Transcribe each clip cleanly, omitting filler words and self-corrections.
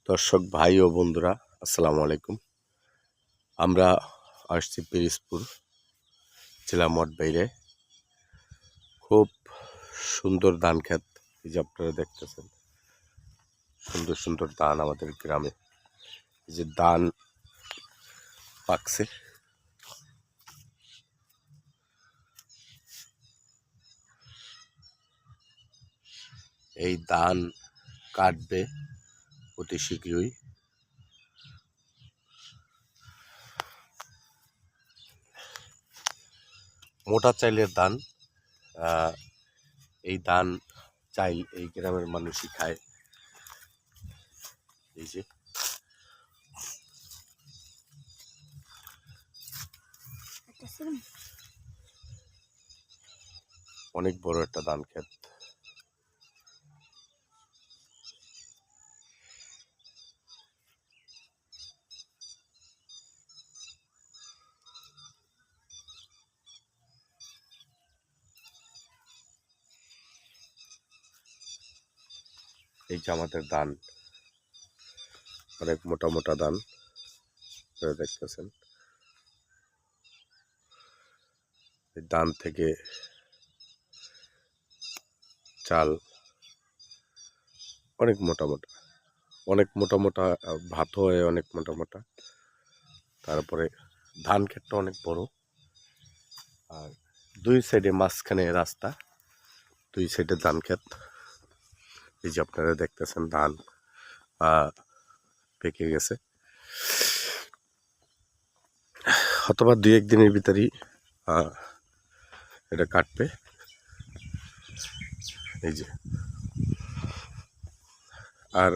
দর্শক ভাই ও বন্ধুরা, আসসালামু আলাইকুম। আমরা আসছি পিরিজপুর জেলা মঠবাড়িয়ায়। খুব সুন্দর ধান ক্ষেত, এই যে আপনারা দেখতেছেন, সুন্দর সুন্দর ধান আমাদের গ্রামে। এই যে ধান পাকছে, এই ধান কাটবে অতি শীঘ্রই। মোটা চাইলের ধান, এই ধান চাইল এই গ্রামের মানুষই খায়। এই যে অনেক বড় একটা ধান ক্ষেত। এই যে আমাদের ধান, অনেক মোটা মোটা ধান দেখতেছেন। এই ধান থেকে চাল অনেক মোটা মোটা, অনেক মোটা মোটা ভাত হয়, অনেক মোটা মোটা। তারপরে ধান ক্ষেতটা অনেক বড়, আর দুই সাইডে মাঝখানে রাস্তা, দুই সাইডে ধান ক্ষেত। এই যে আপনারা দেখতেছেন ধান পেকে গেছে, অথবা দুই একদিনের ভিতরেই এটা কাটবে। এই যে, আর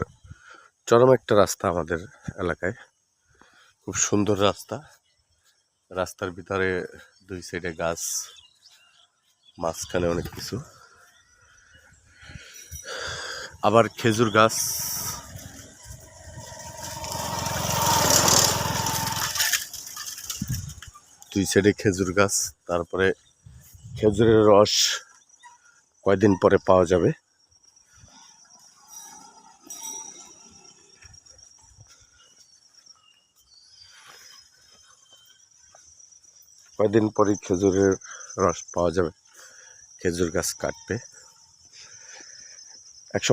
চরম একটা রাস্তা আমাদের এলাকায়, খুব সুন্দর রাস্তা। রাস্তার ভিতরে দুই সাইডে গাছ, মাঝখানে অনেক কিছু, আবার খেজুর গাছ। দুই সাইডে খেজুর গাছ। তারপরে খেজুরের রস কয়দিন পরে পাওয়া যাবে। কয়দিন পরে খেজুরের রস পাওয়া যাবে, খেজুর গাছ কাটবে। এক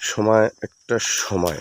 সময় একটা সময়